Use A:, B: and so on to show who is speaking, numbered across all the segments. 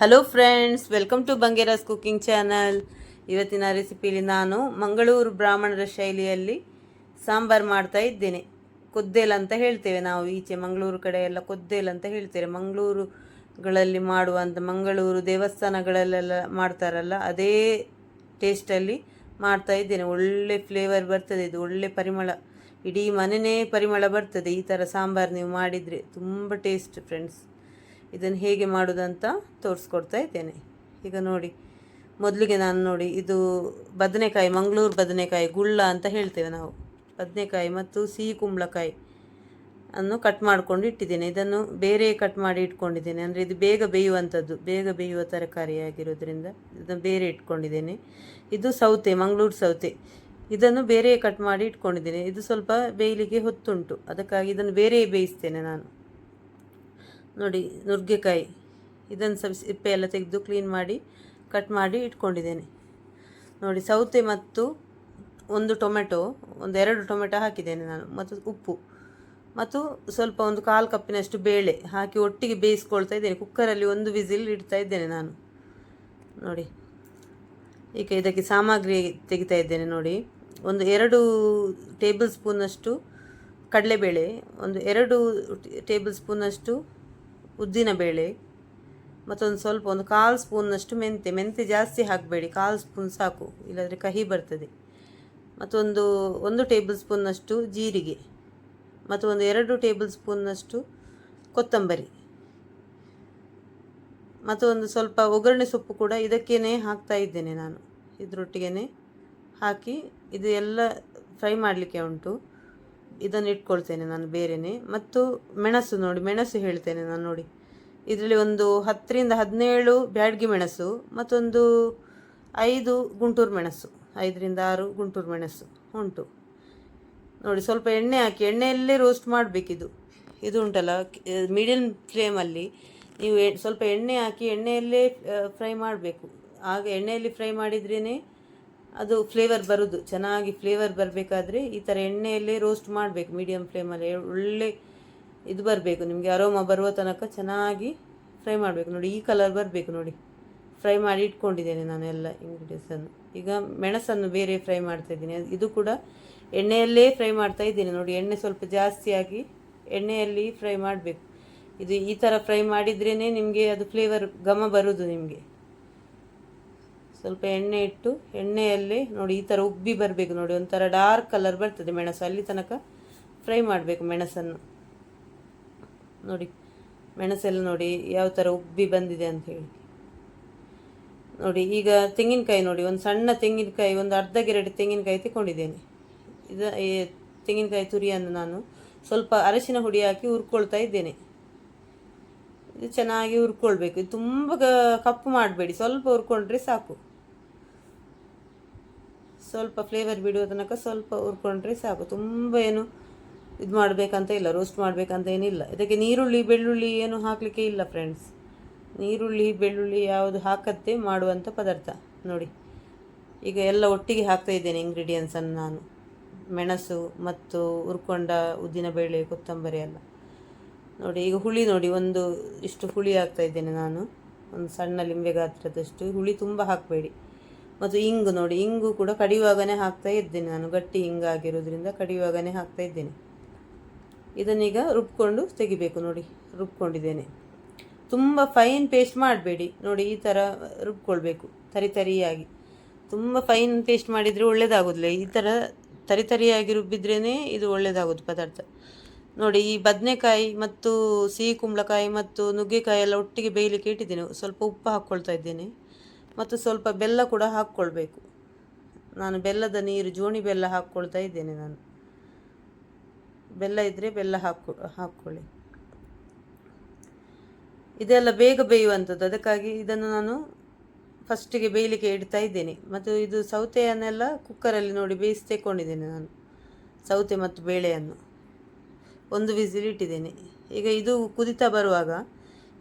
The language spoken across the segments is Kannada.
A: Hello friends, welcome to Bangera's cooking channel. ಇವತ್ತಿನ ರೆಸಿಪಿಲಿ ನಾನು ಮಂಗಳೂರು ಬ್ರಾಹ್ಮಣರ ಶೈಲಿಯಲ್ಲಿ ಸಾಂಬಾರು ಮಾಡ್ತಾ ಇದ್ದೇನೆ. ಕೊದ್ದೇಲ್ ಅಂತ ಹೇಳ್ತೇವೆ ನಾವು, ಈಚೆ ಮಂಗಳೂರು ಕಡೆ ಎಲ್ಲ ಕೊದ್ದೇಲ್ ಅಂತ ಹೇಳ್ತೇವೆ. ಮಂಗಳೂರುಗಳಲ್ಲಿ ಮಾಡುವಂಥ, ಮಂಗಳೂರು ದೇವಸ್ಥಾನಗಳಲ್ಲೆಲ್ಲ ಮಾಡ್ತಾರಲ್ಲ ಅದೇ ಟೇಸ್ಟಲ್ಲಿ ಮಾಡ್ತಾ ಇದ್ದೇನೆ. ಒಳ್ಳೆ ಫ್ಲೇವರ್ ಬರ್ತದೆ, ಇದು ಒಳ್ಳೆ ಪರಿಮಳ, ಇಡೀ ಮನೆಯೇ ಪರಿಮಳ ಬರ್ತದೆ. ಈ ಥರ ಸಾಂಬಾರು ನೀವು ಮಾಡಿದರೆ ತುಂಬ ಟೇಸ್ಟ್ ಫ್ರೆಂಡ್ಸ್. ಇದನ್ನು ಹೇಗೆ ಮಾಡೋದಂತ ತೋರಿಸ್ಕೊಡ್ತಾ ಇದ್ದೇನೆ. ಈಗ ನೋಡಿ, ಮೊದಲಿಗೆ ನಾನು ನೋಡಿ, ಇದು ಬದನೆಕಾಯಿ, ಮಂಗಳೂರು ಬದನೆಕಾಯಿ ಗುಳ್ಳ ಅಂತ ಹೇಳ್ತೇವೆ ನಾವು. ಬದನೆಕಾಯಿ ಮತ್ತು ಸಿಹಿ ಕುಂಬಳಕಾಯಿ ಅನ್ನು ಕಟ್ ಮಾಡ್ಕೊಂಡು ಇಟ್ಟಿದ್ದೇನೆ. ಇದನ್ನು ಬೇರೆ ಕಟ್ ಮಾಡಿ ಇಟ್ಕೊಂಡಿದ್ದೇನೆ, ಅಂದರೆ ಇದು ಬೇಗ ಬೇಯುವಂಥದ್ದು, ಬೇಗ ಬೇಯುವ ತರಕಾರಿಯಾಗಿರೋದ್ರಿಂದ ಇದನ್ನು ಬೇರೆ ಇಟ್ಕೊಂಡಿದ್ದೇನೆ. ಇದು ಸೌತೆ, ಮಂಗಳೂರು ಸೌತೆ, ಇದನ್ನು ಬೇರೆ ಕಟ್ ಮಾಡಿ ಇಟ್ಕೊಂಡಿದ್ದೇನೆ. ಇದು ಸ್ವಲ್ಪ ಬೇಯಲಿಕ್ಕೆ ಹೊತ್ತುಂಟು, ಅದಕ್ಕಾಗಿ ಇದನ್ನು ಬೇರೆ ಬೇಯಿಸ್ತೇನೆ ನಾನು. ನೋಡಿ, ನುಗ್ಗೆಕಾಯಿ, ಇದನ್ನು ಸ್ವಲ್ಪ ಸಿಪ್ಪೆ ಎಲ್ಲ ತೆಗೆದು ಕ್ಲೀನ್ ಮಾಡಿ ಕಟ್ ಮಾಡಿ ಇಟ್ಕೊಂಡಿದ್ದೇನೆ. ನೋಡಿ, ಸೌತೆ ಮತ್ತು ಒಂದು ಟೊಮೆಟೊ, ಎರಡು ಟೊಮೆಟೊ ಹಾಕಿದ್ದೇನೆ ನಾನು, ಮತ್ತು ಉಪ್ಪು ಮತ್ತು ಸ್ವಲ್ಪ ಒಂದು 1/4 ಕಪ್ಪಿನಷ್ಟು ಬೇಳೆ ಹಾಕಿ ಒಟ್ಟಿಗೆ ಬೇಯಿಸ್ಕೊಳ್ತಾ ಇದ್ದೇನೆ. ಕುಕ್ಕರಲ್ಲಿ 1 ವಿಸಿಲ್ ಇಡ್ತಾ ಇದ್ದೇನೆ ನಾನು. ನೋಡಿ, ಈಗ ಇದಕ್ಕೆ ಸಾಮಗ್ರಿ ತೆಗಿತಾ ಇದ್ದೇನೆ. ನೋಡಿ, 2 ಟೇಬಲ್ ಸ್ಪೂನಷ್ಟು ಕಡಲೆಬೇಳೆ, 2 ಟೇಬಲ್ ಸ್ಪೂನಷ್ಟು ಉದ್ದಿನಬೇಳೆ, ಮತ್ತೊಂದು ಸ್ವಲ್ಪ 1/4 ಸ್ಪೂನ್ನಷ್ಟು ಮೆಂತೆ ಜಾಸ್ತಿ ಹಾಕಬೇಡಿ, 1/4 ಸ್ಪೂನ್ ಸಾಕು, ಇಲ್ಲಾಂದರೆ ಕಹಿ ಬರ್ತದೆ. ಮತ್ತೊಂದು 1 ಟೇಬಲ್ ಸ್ಪೂನ್ನಷ್ಟು ಜೀರಿಗೆ, ಮತ್ತು 2 ಟೇಬಲ್ ಸ್ಪೂನ್ನಷ್ಟು ಕೊತ್ತಂಬರಿ, ಮತ್ತು ಸ್ವಲ್ಪ ಒಗ್ಗರಣೆ ಸೊಪ್ಪು ಕೂಡ ಇದಕ್ಕೇ ಹಾಕ್ತಾ ಇದ್ದೇನೆ ನಾನು. ಇದರೊಟ್ಟಿಗೆ ಹಾಕಿ ಇದು ಎಲ್ಲ ಫ್ರೈ ಮಾಡಲಿಕ್ಕೆ ಉಂಟು, ಇದನ್ನು ಇಟ್ಕೊಳ್ತೇನೆ ನಾನು ಬೇರೆಯೇ. ಮತ್ತು ಮೆಣಸು, ನೋಡಿ ಮೆಣಸು ಹೇಳ್ತೇನೆ ನಾನು. ನೋಡಿ, ಇದರಲ್ಲಿ 10 ರಿಂದ 17 ಬ್ಯಾಡಗಿ ಮೆಣಸು, ಮತ್ತೊಂದು 5 ಗುಂಟೂರು ಮೆಣಸು, 5 ರಿಂದ 6 ಗುಂಟೂರು ಮೆಣಸು ಉಂಟು. ನೋಡಿ, ಸ್ವಲ್ಪ ಎಣ್ಣೆ ಹಾಕಿ, ಎಣ್ಣೆಯಲ್ಲೇ ರೋಸ್ಟ್ ಮಾಡಬೇಕಿದು. ಇದು ಉಂಟಲ್ಲ, ಮೀಡಿಯಮ್ ಫ್ಲೇಮಲ್ಲಿ ನೀವು ಸ್ವಲ್ಪ ಎಣ್ಣೆ ಹಾಕಿ ಎಣ್ಣೆಯಲ್ಲೇ ಫ್ರೈ ಮಾಡಬೇಕು. ಆಗ ಎಣ್ಣೆಯಲ್ಲಿ ಫ್ರೈ ಮಾಡಿದ್ರೇ ಅದು ಫ್ಲೇವರ್ ಬರೋದು. ಚೆನ್ನಾಗಿ ಫ್ಲೇವರ್ ಬರಬೇಕಾದ್ರೆ ಈ ಥರ ಎಣ್ಣೆಯಲ್ಲೇ ರೋಸ್ಟ್ ಮಾಡಬೇಕು, ಮೀಡಿಯಮ್ ಫ್ಲೇಮಲ್ಲಿ. ಒಳ್ಳೆ ಇದು ಬರಬೇಕು ನಿಮಗೆ, ಅರೋಮಾ ಬರುವ ತನಕ ಚೆನ್ನಾಗಿ ಫ್ರೈ ಮಾಡಬೇಕು. ನೋಡಿ, ಈ ಕಲರ್ ಬರಬೇಕು. ನೋಡಿ, ಫ್ರೈ ಮಾಡಿ ಇಟ್ಕೊಂಡಿದ್ದೇನೆ ನಾನು ಎಲ್ಲ ಇಂಗ್ರೀಡಿಯೆಂಟ್ಸನ್ನು. ಈಗ ಮೆಣಸನ್ನು ಬೇರೆ ಫ್ರೈ ಮಾಡ್ತಾಯಿದ್ದೀನಿ, ಇದು ಕೂಡ ಎಣ್ಣೆಯಲ್ಲೇ ಫ್ರೈ ಮಾಡ್ತಾ ಇದ್ದೀನಿ. ನೋಡಿ, ಎಣ್ಣೆ ಸ್ವಲ್ಪ ಜಾಸ್ತಿಯಾಗಿ ಎಣ್ಣೆಯಲ್ಲಿ ಫ್ರೈ ಮಾಡಬೇಕು. ಇದು ಈ ಥರ ಫ್ರೈ ಮಾಡಿದ್ರೇ ನಿಮಗೆ ಅದು ಫ್ಲೇವರ್ ಘಮ ಬರೋದು ನಿಮಗೆ. ಸ್ವಲ್ಪ ಎಣ್ಣೆ ಇಟ್ಟು ಎಣ್ಣೆಯಲ್ಲೇ ನೋಡಿ ಈ ಥರ ಉಬ್ಬಿ ಬರಬೇಕು. ನೋಡಿ, ಒಂಥರ ಡಾರ್ಕ್ ಕಲರ್ ಬರ್ತದೆ ಮೆಣಸು, ಅಲ್ಲಿ ತನಕ ಫ್ರೈ ಮಾಡಬೇಕು ಮೆಣಸನ್ನು. ನೋಡಿ, ಮೆಣಸೆಲ್ಲ ನೋಡಿ ಯಾವ ಥರ ಉಬ್ಬಿ ಬಂದಿದೆ ಅಂಥೇಳಿ. ನೋಡಿ, ಈಗ ತೆಂಗಿನಕಾಯಿ ನೋಡಿ, ಒಂದು ಸಣ್ಣ ತೆಂಗಿನಕಾಯಿ, ಒಂದು ಅರ್ಧ ಗೆರಡೆ ತೆಂಗಿನಕಾಯಿ ತಗೊಂಡಿದ್ದೇನೆ. ಈ ತೆಂಗಿನಕಾಯಿ ತುರಿಯನ್ನು ನಾನು ಸ್ವಲ್ಪ ಅರಶಿನ ಹುಡಿ ಹಾಕಿ ಹುರ್ಕೊಳ್ತಾ ಇದ್ದೇನೆ. ಇದು ಚೆನ್ನಾಗಿ ಹುರ್ಕೊಳ್ಬೇಕು, ಇದು ತುಂಬ ಕಪ್ಪು ಮಾಡಬೇಡಿ, ಸ್ವಲ್ಪ ಹುರ್ಕೊಂಡ್ರೆ ಸಾಕು. ಸ್ವಲ್ಪ ಫ್ಲೇವರ್ ಬಿಡುವ ತನಕ ಸ್ವಲ್ಪ ಹುರ್ಕೊಂಡ್ರೆ ಸಾಕು, ತುಂಬ ಏನು ಇದು ಮಾಡಬೇಕಂತ ಇಲ್ಲ, ರೋಸ್ಟ್ ಮಾಡಬೇಕಂತ ಏನಿಲ್ಲ. ಇದಕ್ಕೆ ನೀರುಳ್ಳಿ ಬೆಳ್ಳುಳ್ಳಿ ಏನು ಹಾಕಲಿಕ್ಕೆ ಇಲ್ಲ ಫ್ರೆಂಡ್ಸ್. ನೀರುಳ್ಳಿ ಬೆಳ್ಳುಳ್ಳಿ ಯಾವುದು ಹಾಕತ್ತೆ ಮಾಡುವಂಥ ಪದಾರ್ಥ. ನೋಡಿ, ಈಗ ಎಲ್ಲ ಒಟ್ಟಿಗೆ ಹಾಕ್ತಾ ಇದ್ದೇನೆ ಇಂಗ್ರೀಡಿಯೆಂಟ್ಸನ್ನು ನಾನು. ಮೆಣಸು ಮತ್ತು ಹುರ್ಕೊಂಡ ಉದ್ದಿನಬೇಳೆ, ಕೊತ್ತಂಬರಿ ಎಲ್ಲ. ನೋಡಿ, ಈಗ ಹುಳಿ ನೋಡಿ, ಇಷ್ಟು ಹುಳಿ ಹಾಕ್ತಾ ಇದ್ದೇನೆ ನಾನು, ಒಂದು ಸಣ್ಣ ಲಿಂಬೆ ಗಾತ್ರದಷ್ಟು ಹುಳಿ, ತುಂಬ ಹಾಕಬೇಡಿ. ಮತ್ತು ಇಂಗು ನೋಡಿ, ಇಂಗು ಕೂಡ ಕಡಿಯುವಾಗನೇ ಹಾಕ್ತಾ ಇದ್ದೇನೆ ನಾನು, ಗಟ್ಟಿ ಹಿಂಗಾಗಿರೋದ್ರಿಂದ ಕಡಿಯುವಾಗನೇ ಹಾಕ್ತಾ ಇದ್ದೇನೆ. ಇದನ್ನೀಗ ರುಬ್ಕೊಂಡು ತೆಗಿಬೇಕು. ನೋಡಿ, ರುಬ್ಕೊಂಡಿದ್ದೇನೆ. ತುಂಬ ಫೈನ್ ಪೇಸ್ಟ್ ಮಾಡಬೇಡಿ. ನೋಡಿ, ಈ ಥರ ರುಬ್ಕೊಳ್ಬೇಕು, ತರಿಯಾಗಿ. ತುಂಬ ಫೈನ್ ಪೇಸ್ಟ್ ಮಾಡಿದರೆ ಒಳ್ಳೆಯದಾಗೋದಿಲ್ಲ, ಈ ಥರ ತರಿಯಾಗಿ ರುಬ್ಬಿದ್ರೇ ಇದು ಒಳ್ಳೆಯದಾಗೋದು ಪದಾರ್ಥ. ನೋಡಿ, ಈ ಬದನೆಕಾಯಿ ಮತ್ತು ಸಿಹಿ ಕುಂಬಳಕಾಯಿ ಮತ್ತು ನುಗ್ಗೆಕಾಯಿ ಎಲ್ಲ ಒಟ್ಟಿಗೆ ಬೇಯಲಿಕ್ಕೆ ಇಟ್ಟಿದ್ದೇನೆ. ಸ್ವಲ್ಪ ಉಪ್ಪು ಹಾಕ್ಕೊಳ್ತಾ ಇದ್ದೇನೆ, ಮತ್ತು ಸ್ವಲ್ಪ ಬೆಲ್ಲ ಕೂಡ ಹಾಕ್ಕೊಳ್ಬೇಕು. ನಾನು ಬೆಲ್ಲದ ನೀರು, ಜೋಣಿ ಬೆಲ್ಲ ಹಾಕ್ಕೊಳ್ತಾ ಇದ್ದೇನೆ ನಾನು. ಬೆಲ್ಲ ಇದ್ದರೆ ಬೆಲ್ಲ ಹಾಕ್ಕೊಳ್ಳಿ. ಇದೆಲ್ಲ ಬೇಗ ಬೇಯುವಂಥದ್ದು, ಅದಕ್ಕಾಗಿ ಇದನ್ನು ನಾನು ಫಸ್ಟಿಗೆ ಬೇಯಲಿಕ್ಕೆ ಇಡ್ತಾ ಇದ್ದೇನೆ. ಮತ್ತು ಇದು ಸೌತೆಯನ್ನೆಲ್ಲ ಕುಕ್ಕರಲ್ಲಿ ನೋಡಿ ಬೇಯಿಸಿ ತೆಕ್ಕೊಂಡಿದ್ದೇನೆ ನಾನು, ಸೌತೆ ಮತ್ತು ಬೇಳೆಯನ್ನು 1 ವಿಸಿಲ್ ಇಟ್ಟಿದ್ದೇನೆ. ಈಗ ಇದು ಕುದಿತಾ ಬರುವಾಗ,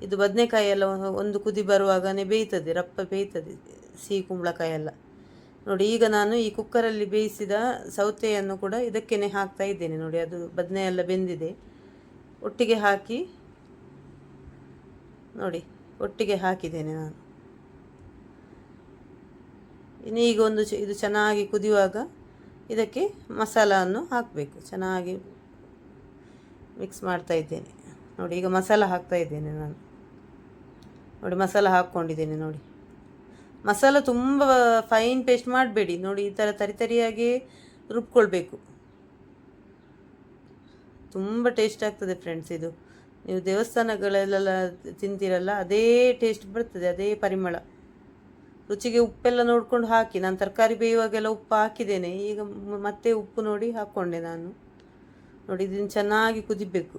A: ಇದು ಬದನೆಕಾಯಿ ಎಲ್ಲ ಒಂದು ಕುದಿ ಬರುವಾಗನೇ ಬೇಯ್ತದೆ, ರಪ್ಪ ಬೇಯ್ತದೆ ಸಿಹಿ ಕುಂಬಳಕಾಯಿ ಎಲ್ಲ. ನೋಡಿ, ಈಗ ನಾನು ಈ ಕುಕ್ಕರಲ್ಲಿ ಬೇಯಿಸಿದ ಸೌತೆಯನ್ನು ಕೂಡ ಇದಕ್ಕೇ ಹಾಕ್ತಾ ಇದ್ದೇನೆ. ನೋಡಿ, ಅದು ಬದನೆ ಎಲ್ಲ ಬೆಂದಿದೆ, ಒಟ್ಟಿಗೆ ಹಾಕಿ ನೋಡಿ ಒಟ್ಟಿಗೆ ಹಾಕಿದ್ದೇನೆ ನಾನು. ಇನ್ನು ಈಗ ಇದು ಚೆನ್ನಾಗಿ ಕುದಿಯುವಾಗ ಇದಕ್ಕೆ ಮಸಾಲವನ್ನು ಹಾಕಬೇಕು. ಚೆನ್ನಾಗಿ ಮಿಕ್ಸ್ ಮಾಡ್ತಾ ಇದ್ದೇನೆ ನೋಡಿ. ಈಗ ಮಸಾಲ ಹಾಕ್ತಾ ಇದ್ದೇನೆ ನಾನು ನೋಡಿ. ಮಸಾಲ ಹಾಕ್ಕೊಂಡಿದ್ದೇನೆ ನೋಡಿ. ಮಸಾಲ ತುಂಬ ಫೈನ್ ಪೇಸ್ಟ್ ಮಾಡಬೇಡಿ ನೋಡಿ. ಈ ಥರ ತರಿಯಾಗಿ ರುಬ್ಕೊಳ್ಬೇಕು. ತುಂಬ ಟೇಸ್ಟ್ ಆಗ್ತದೆ ಫ್ರೆಂಡ್ಸ್. ಇದು ನೀವು ದೇವಸ್ಥಾನಗಳಲ್ಲೆಲ್ಲ ತಿಂತೀರಲ್ಲ, ಅದೇ ಟೇಸ್ಟ್ ಬರ್ತದೆ, ಅದೇ ಪರಿಮಳ. ರುಚಿಗೆ ಉಪ್ಪೆಲ್ಲ ನೋಡ್ಕೊಂಡು ಹಾಕಿ. ನಾನು ತರಕಾರಿ ಬೇಯುವಾಗೆಲ್ಲ ಉಪ್ಪು ಹಾಕಿದ್ದೇನೆ. ಈಗ ಮತ್ತೆ ಉಪ್ಪು ನೋಡಿ ಹಾಕ್ಕೊಂಡೆ ನಾನು ನೋಡಿ. ಇದನ್ನು ಚೆನ್ನಾಗಿ ಕುದಿಬೇಕು.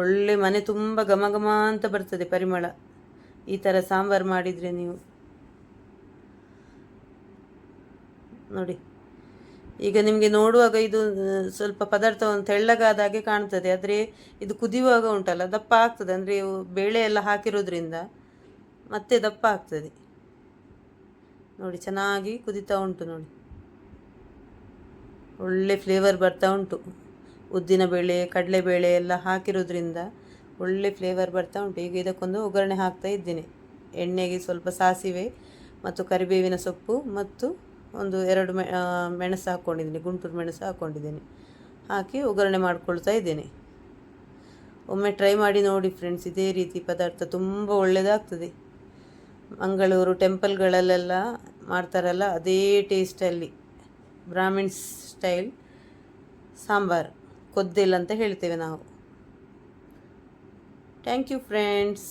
A: ಒಳ್ಳೆ ಮನೆ ತುಂಬ ಘಮ ಘಮ ಅಂತ ಬರ್ತದೆ ಪರಿಮಳ. ಈ ಥರ ಸಾಂಬಾರು ಮಾಡಿದರೆ ನೀವು ನೋಡಿ. ಈಗ ನಿಮಗೆ ನೋಡುವಾಗ ಇದು ಸ್ವಲ್ಪ ಪದಾರ್ಥವನ್ನು ತೆಳ್ಳಗಾದ ಹಾಗೆ ಕಾಣ್ತದೆ, ಆದರೆ ಇದು ಕುದಿಯುವಾಗ ಉಂಟಲ್ಲ ದಪ್ಪ ಆಗ್ತದೆ. ಅಂದರೆ ಬೇಳೆ ಎಲ್ಲ ಹಾಕಿರೋದ್ರಿಂದ ಮತ್ತೆ ದಪ್ಪ ಆಗ್ತದೆ ನೋಡಿ. ಚೆನ್ನಾಗಿ ಕುದೀತಾ ಉಂಟು ನೋಡಿ. ಒಳ್ಳೆ ಫ್ಲೇವರ್ ಬರ್ತಾ ಉಂಟು. ಉದ್ದಿನಬೇಳೆ ಕಡಲೆಬೇಳೆ ಎಲ್ಲ ಹಾಕಿರೋದ್ರಿಂದ ಒಳ್ಳೆ ಫ್ಲೇವರ್ ಬರ್ತಾ ಉಂಟು. ಈಗ ಇದಕ್ಕೊಂದು ಒಗ್ಗರಣೆ ಹಾಕ್ತಾ ಇದ್ದೀನಿ. ಎಣ್ಣೆಗೆ ಸ್ವಲ್ಪ ಸಾಸಿವೆ ಮತ್ತು ಕರಿಬೇವಿನ ಸೊಪ್ಪು ಮತ್ತು ಒಂದು 2 ಮೆಣಸು ಹಾಕ್ಕೊಂಡಿದ್ದೀನಿ, ಗುಂಟೂರು ಮೆಣಸು ಹಾಕ್ಕೊಂಡಿದ್ದೀನಿ. ಹಾಕಿ ಒಗ್ಗರಣೆ ಮಾಡ್ಕೊಳ್ತಾ ಇದ್ದೇನೆ. ಒಮ್ಮೆ ಟ್ರೈ ಮಾಡಿ ನೋಡಿ ಫ್ರೆಂಡ್ಸ್. ಇದೇ ರೀತಿ ಪದಾರ್ಥ ತುಂಬ ಒಳ್ಳೆಯದಾಗ್ತದೆ. ಮಂಗಳೂರು ಟೆಂಪಲ್ಗಳಲ್ಲೆಲ್ಲ ಮಾಡ್ತಾರಲ್ಲ, ಅದೇ ಟೇಸ್ಟಲ್ಲಿ ಬ್ರಾಹ್ಮಿಣ್ಸ್ ಸ್ಟೈಲ್ ಸಾಂಬಾರು, ಕೊದ್ದೆಲ್ ಅಂತ ಹೇಳ್ತೇವೆ ನಾವು. Thank you friends.